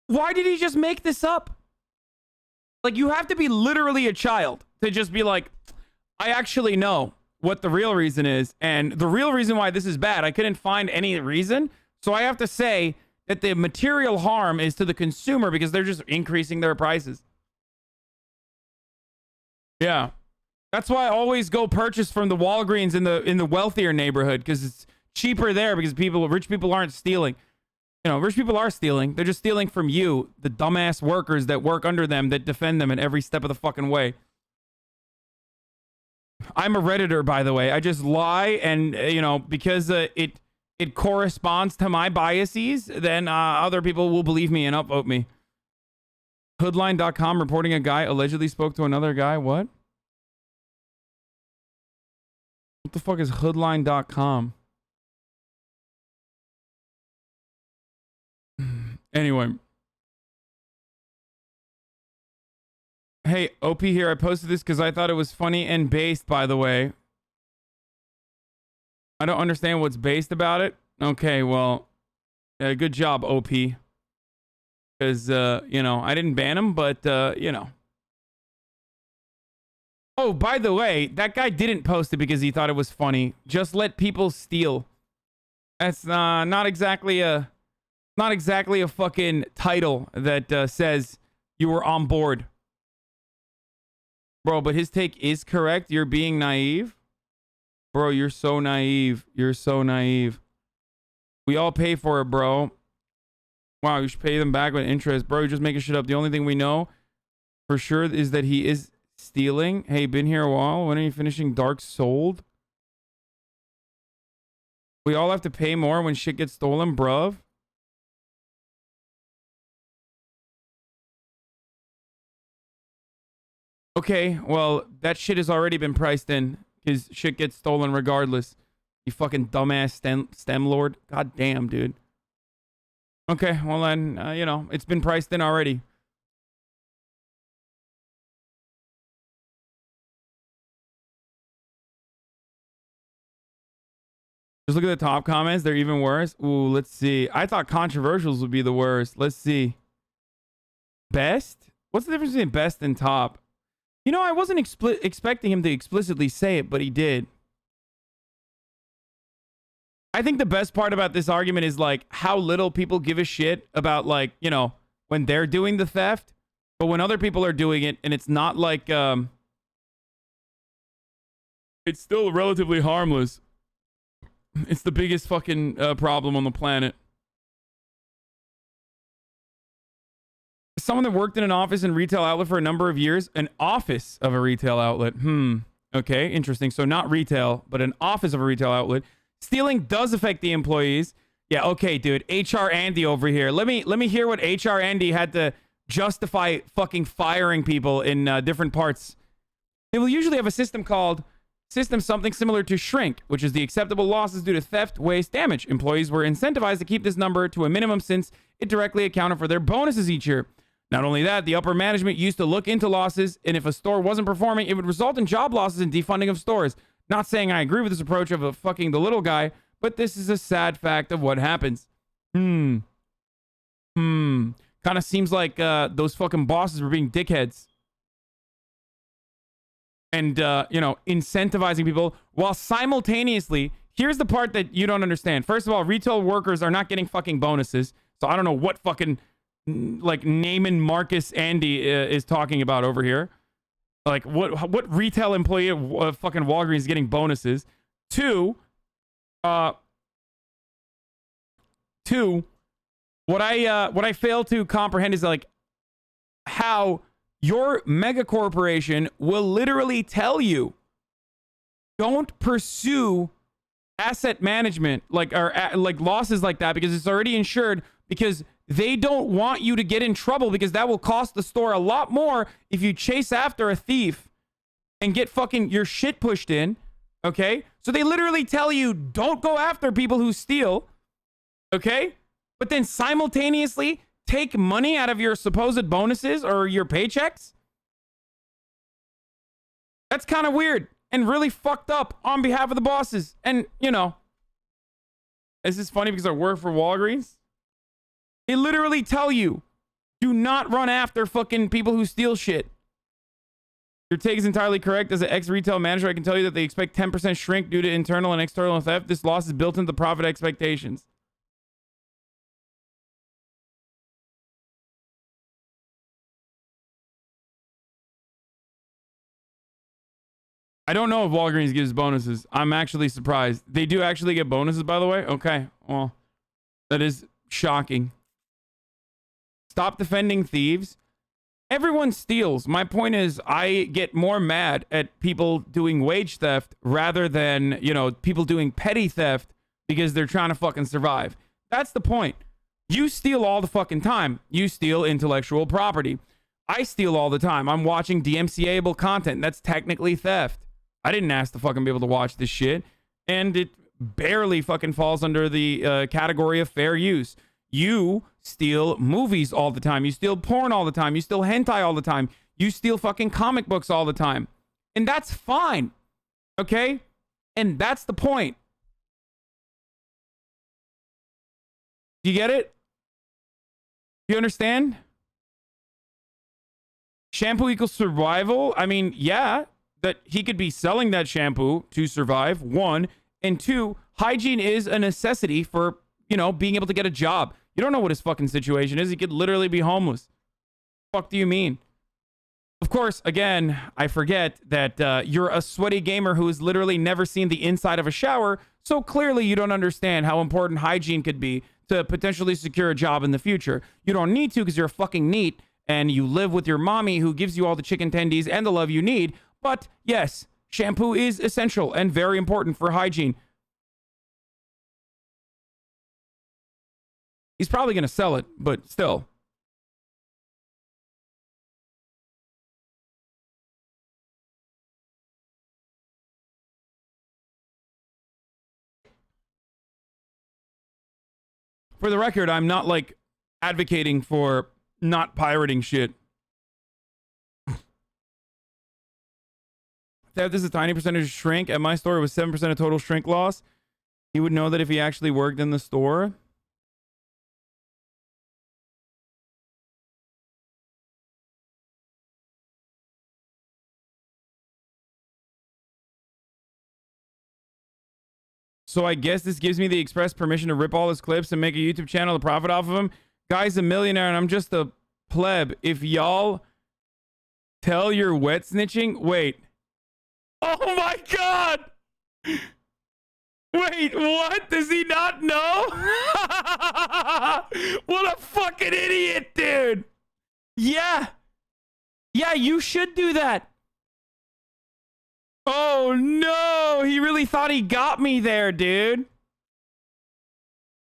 Why did he just make this up? Like, you have to be literally a child to just be like, I actually know what the real reason is. And the real reason why this is bad, I couldn't find any reason. So I have to say that the material harm is to the consumer because they're just increasing their prices. Yeah. That's why I always go purchase from the Walgreens in the wealthier neighborhood because it's cheaper there because rich people aren't stealing. You know, rich people are stealing. They're just stealing from you, the dumbass workers that work under them that defend them in every step of the fucking way. I'm a Redditor, by the way. I just lie, and, you know, because it corresponds to my biases, then other people will believe me and upvote me. Hoodline.com reporting a guy allegedly spoke to another guy. What? What the fuck is Hoodline.com? Anyway. Hey, OP here. I posted this because I thought it was funny and based, by the way. I don't understand what's based about it. Okay, well, good job, OP. Because, you know, I didn't ban him, but, you know. Oh, by the way, that guy didn't post it because he thought it was funny. Just let people steal. That's not exactly a fucking title that says you were on board. Bro, but his take is correct. You're being naive. Bro, you're so naive. You're so naive. We all pay for it, bro. Wow, you should pay them back with interest. Bro, you're just making shit up. The only thing we know for sure is that he is stealing. Hey, been here a while. When are you finishing Dark Souled? We all have to pay more when shit gets stolen, bruv. Okay, well, that shit has already been priced in because shit gets stolen regardless. You fucking dumbass STEM lord. God damn, dude. Okay, well then, you know, it's been priced in already. Just look at the top comments. They're even worse. Ooh, let's see. I thought controversials would be the worst. Let's see. Best? What's the difference between best and top? You know, I wasn't expecting him to explicitly say it, but he did. I think the best part about this argument is, like, how little people give a shit about, like, you know, when they're doing the theft. But when other people are doing it, and it's not like, it's still relatively harmless. It's the biggest fucking problem on the planet. Someone that worked in an office and retail outlet for a number of years. An office of a retail outlet. Okay, interesting. So not retail, but an office of a retail outlet. Stealing does affect the employees. Yeah, okay, dude. HR Andy over here. Let me hear what HR Andy had to justify fucking firing people in different parts. They will usually have a system called something similar to shrink, which is the acceptable losses due to theft, waste, damage. Employees were incentivized to keep this number to a minimum since it directly accounted for their bonuses each year. Not only that, the upper management used to look into losses, and if a store wasn't performing, it would result in job losses and defunding of stores. Not saying I agree with this approach of fucking the little guy, but this is a sad fact of what happens. Kind of seems like those fucking bosses were being dickheads. And, incentivizing people while simultaneously, here's the part that you don't understand. First of all, retail workers are not getting fucking bonuses. So I don't know what fucking, like, Neiman Marcus Andy is talking about over here. Like, what retail employee of fucking Walgreens is getting bonuses? Two, what I fail to comprehend is, like, how your mega corporation will literally tell you, don't pursue asset management, like losses like that, because it's already insured, because they don't want you to get in trouble, because that will cost the store a lot more if you chase after a thief and get fucking your shit pushed in. Okay? So they literally tell you, don't go after people who steal. Okay? But then simultaneously take money out of your supposed bonuses or your paychecks? That's kind of weird and really fucked up on behalf of the bosses. And, is this funny because I work for Walgreens? They literally tell you, do not run after fucking people who steal shit. Your take is entirely correct. As an ex-retail manager, I can tell you that they expect 10% shrink due to internal and external theft. This loss is built into the profit expectations. I don't know if Walgreens gives bonuses. I'm actually surprised. They do actually get bonuses, by the way? Okay. Well, that is shocking. Stop defending thieves. Everyone steals. My point is, I get more mad at people doing wage theft rather than, people doing petty theft because they're trying to fucking survive. That's the point. You steal all the fucking time. You steal intellectual property. I steal all the time. I'm watching DMCA-able content. That's technically theft. I didn't ask to fucking be able to watch this shit. And it barely fucking falls under the category of fair use. You steal movies all the time. You steal porn all the time. You steal hentai all the time. You steal fucking comic books all the time. And that's fine. Okay? And that's the point. Do you get it? Do you understand? Shampoo equals survival? I mean, yeah. That he could be selling that shampoo to survive, one. And two, hygiene is a necessity for, being able to get a job. You don't know what his fucking situation is. He could literally be homeless. Fuck do you mean? Of course, again, I forget that you're a sweaty gamer who has literally never seen the inside of a shower, so clearly you don't understand how important hygiene could be to potentially secure a job in the future. You don't need to because you're a fucking neat and you live with your mommy who gives you all the chicken tendies and the love you need. But yes, shampoo is essential and very important for hygiene. He's probably going to sell it, but still. For the record, I'm not like advocating for not pirating shit. Theft is a tiny percentage of shrink. At my store, it was 7% of total shrink loss. He would know that if he actually worked in the store. So I guess this gives me the express permission to rip all his clips and make a YouTube channel to profit off of him. Guy's a millionaire and I'm just a pleb. If y'all tell you're wet snitching, wait. Oh my God! Wait, what? Does he not know? What a fucking idiot, dude. Yeah. Yeah, you should do that. Oh, no. He really thought he got me there, dude.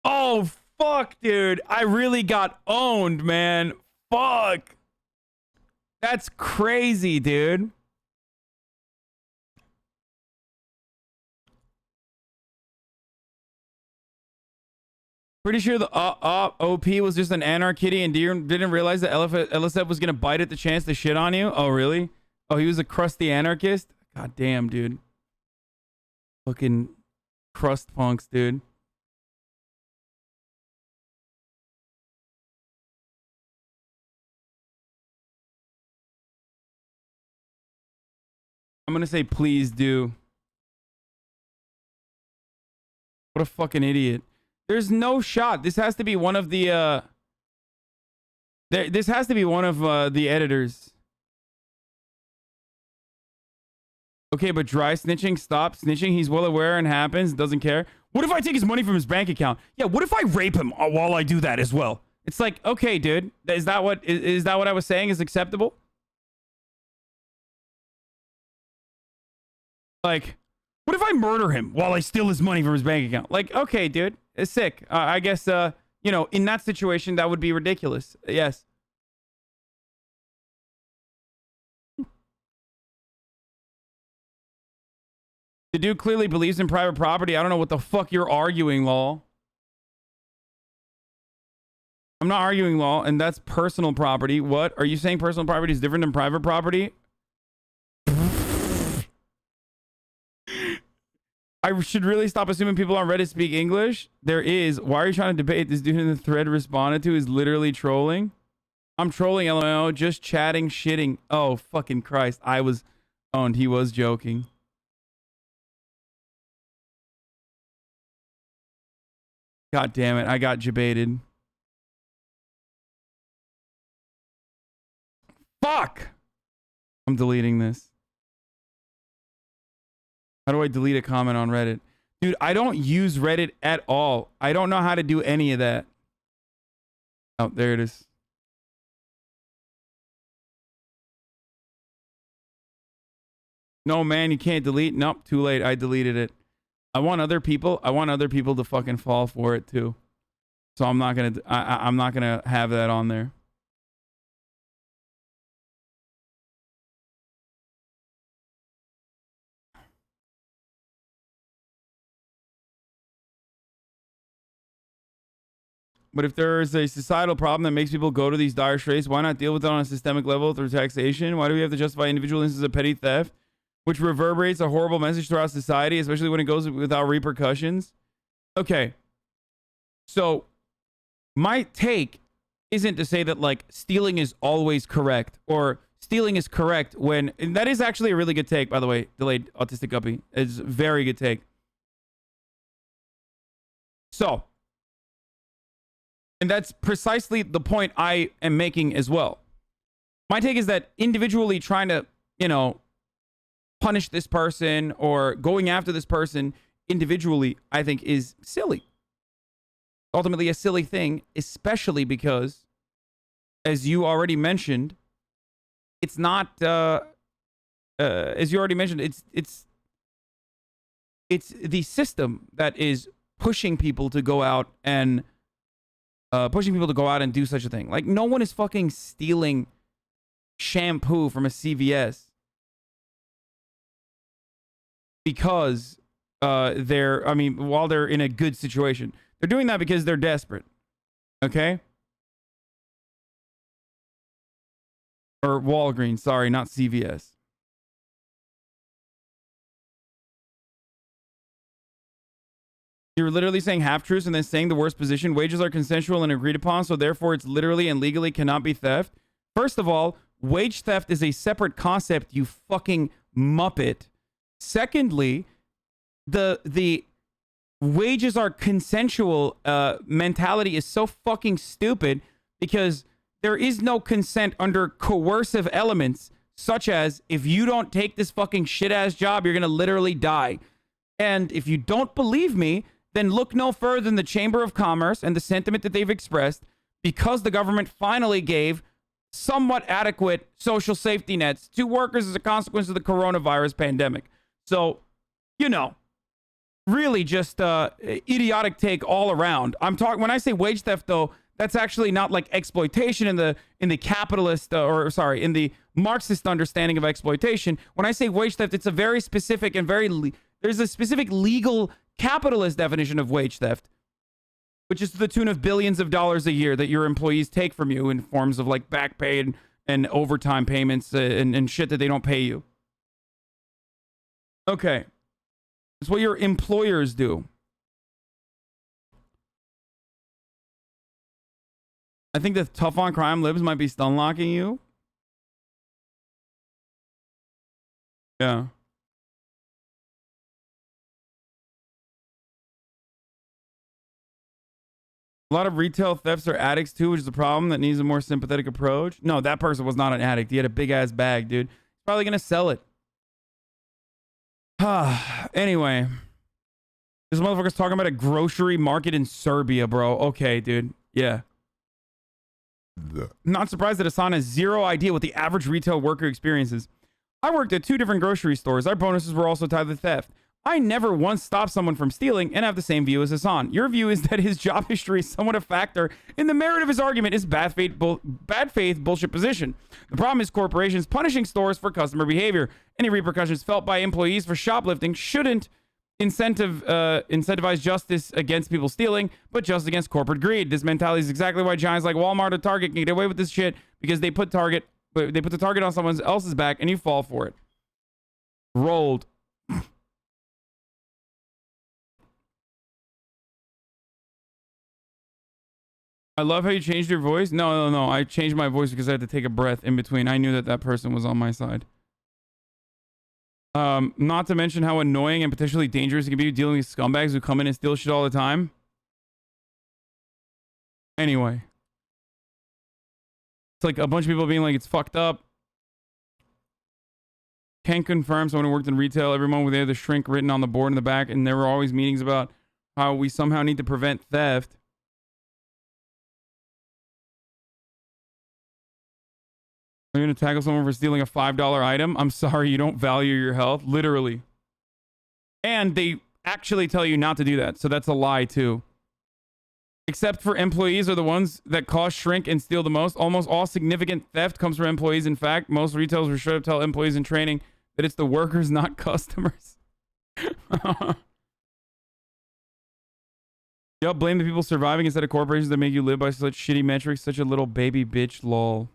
Oh, fuck, dude. I really got owned, man. Fuck. That's crazy, dude. Pretty sure the OP was just an anarchy and didn't realize that LSF was going to bite at the chance to shit on you. Oh, really? Oh, he was a crusty anarchist? God damn, dude. Fucking crust punks, dude. I'm going to say please do. What a fucking idiot. There's no shot. This has to be one of the this has to be one of the editors. Okay, but dry snitching, stop snitching. He's well aware and happens, doesn't care. What if I take his money from his bank account? Yeah, what if I rape him while I do that as well? It's like, okay, dude, is that what I was saying is acceptable? Like, what if I murder him while I steal his money from his bank account? Like, okay, dude, it's sick. I guess, you know, in that situation, that would be ridiculous. Yes. The dude clearly believes in private property. I don't know what the fuck you're arguing, lol. I'm not arguing, lol, and that's personal property. What? Are you saying personal property is different than private property? I should really stop assuming people on Reddit speak English. There is. Why are you trying to debate? This dude in the thread responded to is literally trolling. I'm trolling, LMAO. Just chatting, shitting. Oh, fucking Christ. I was owned. He was joking. God damn it. I got debated. Fuck! I'm deleting this. How do I delete a comment on Reddit? Dude, I don't use Reddit at all. I don't know how to do any of that. Oh, there it is. No, man, you can't delete. Nope, too late. I deleted it. I want other people to fucking fall for it too. So I'm not gonna have that on there. But if there is a societal problem that makes people go to these dire straits, why not deal with it on a systemic level through taxation? Why do we have to justify individual instances of petty theft, which reverberates a horrible message throughout society, especially when it goes without repercussions? Okay. So my take isn't to say that like stealing is always correct or stealing is correct when, and that is actually a really good take, by the way, Delayed Autistic Guppy. It's a very good take. So, and that's precisely the point I am making as well. My take is that individually trying to, you know, punish this person or going after this person individually, I think is silly. Ultimately a silly thing, especially because, as you already mentioned, it's not, as you already mentioned, it's the system that is pushing people to go out and do such a thing. Like, no one is fucking stealing shampoo from a CVS because while they're in a good situation. They're doing that because they're desperate. Okay? Or Walgreens, sorry, not CVS. You're literally saying half-truths and then saying the worst position. Wages are consensual and agreed upon, so therefore it's literally and legally cannot be theft. First of all, wage theft is a separate concept, you fucking muppet. Secondly, the wages are consensual mentality is so fucking stupid because there is no consent under coercive elements, such as if you don't take this fucking shit-ass job, you're gonna literally die. And if you don't believe me, then look no further than the Chamber of Commerce and the sentiment that they've expressed, because the government finally gave somewhat adequate social safety nets to workers as a consequence of the coronavirus pandemic. So, you know, really just idiotic take all around. I'm talking, when I say wage theft, though, that's actually not like exploitation in the capitalist in the Marxist understanding of exploitation. When I say wage theft, it's a very specific and there's a specific legal capitalist definition of wage theft, which is to the tune of billions of dollars a year that your employees take from you in forms of like back pay and overtime payments and shit that they don't pay you. Okay. It's what your employers do. I think the tough on crime libs might be stun locking you. Yeah. A lot of retail thefts are addicts too, which is a problem that needs a more sympathetic approach. No, that person was not an addict. He had a big ass bag, dude. He's probably gonna sell it. Anyway. This motherfucker's talking about a grocery market in Serbia, bro. Okay, dude. Yeah. Not surprised that Hassan has zero idea what the average retail worker experiences. I worked at 2 different grocery stores. Our bonuses were also tied to theft. I never once stopped someone from stealing and have the same view as Hassan. Your view is that his job history is somewhat a factor in the merit of his argument is bad faith bullshit position. The problem is corporations punishing stores for customer behavior. Any repercussions felt by employees for shoplifting shouldn't incentivize justice against people stealing, but just against corporate greed. This mentality is exactly why giants like Walmart or Target can get away with this shit, because they put the target on someone else's back and you fall for it. Rolled. I love how you changed your voice. No. I changed my voice because I had to take a breath in between. I knew that that person was on my side. Not to mention how annoying and potentially dangerous it can be dealing with scumbags who come in and steal shit all the time. Anyway. It's like a bunch of people being like, it's fucked up. Can confirm someone who worked in retail. Every moment they had the shrink written on the board in the back, and there were always meetings about how we somehow need to prevent theft. Are you going to tackle someone for stealing a $5 item? I'm sorry, you don't value your health. Literally. And they actually tell you not to do that. So that's a lie too. Except for employees are the ones that cause shrink and steal the most. Almost all significant theft comes from employees. In fact, most retailers will straight up tell employees in training that it's the workers, not customers. Yup, blame the people surviving instead of corporations that make you live by such shitty metrics. Such a little baby bitch, lol.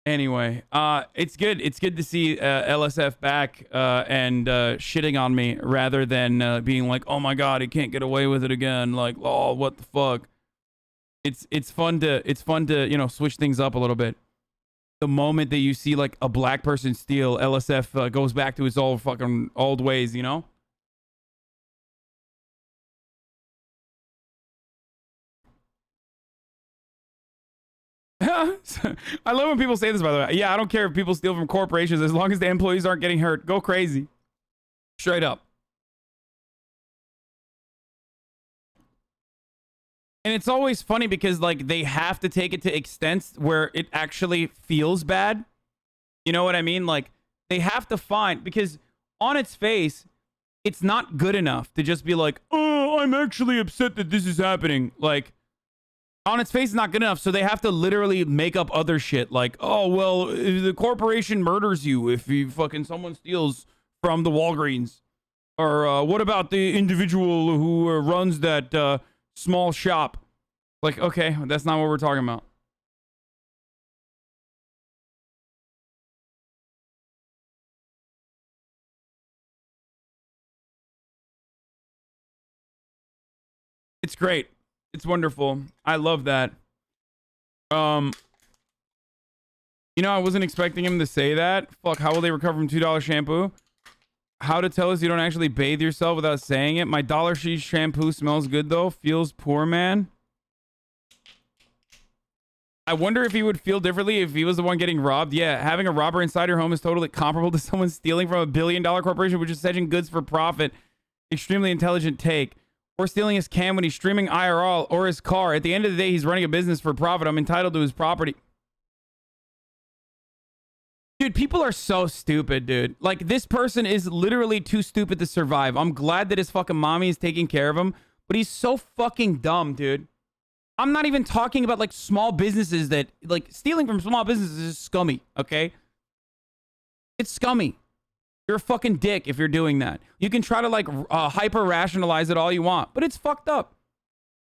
Anyway, it's good. It's good to see LSF back and shitting on me rather than being like, "Oh my god, he can't get away with it again." Like, "Oh, what the fuck?" It's fun to you know, switch things up a little bit. The moment that you see like a black person steal, LSF goes back to its old ways, you know. I love when people say this, by the way. Yeah, I don't care if people steal from corporations as long as the employees aren't getting hurt. Go crazy. Straight up. And it's always funny because like they have to take it to extents where it actually feels bad. You know what I mean? Like they have to find, because on its face, it's not good enough to just be like, "Oh, I'm actually upset that this is happening." Like, on its face, it's not good enough, so they have to literally make up other shit like, "Oh, well, the corporation murders you if someone steals from the Walgreens," or what about the individual who runs that small shop? Like, okay, that's not what we're talking about. It's great. It's wonderful. I love that. You know, I wasn't expecting him to say that. Fuck, how will they recover from $2 shampoo? How to tell us you don't actually bathe yourself without saying it. My Dollar Tree shampoo smells good though. Feels poor, man. I wonder if he would feel differently if he was the one getting robbed. Yeah, having a robber inside your home is totally comparable to someone stealing from $1 billion corporation, which is selling goods for profit. Extremely intelligent take. Or stealing his cam when he's streaming IRL or his car. At the end of the day, he's running a business for profit. I'm entitled to his property. Dude, people are so stupid, dude. Like, this person is literally too stupid to survive. I'm glad that his fucking mommy is taking care of him, but he's so fucking dumb, dude. I'm not even talking about, like, small businesses that, like, stealing from small businesses is scummy, okay? It's scummy. You're a fucking dick if you're doing that. You can try to, like, hyper-rationalize it all you want, but it's fucked up.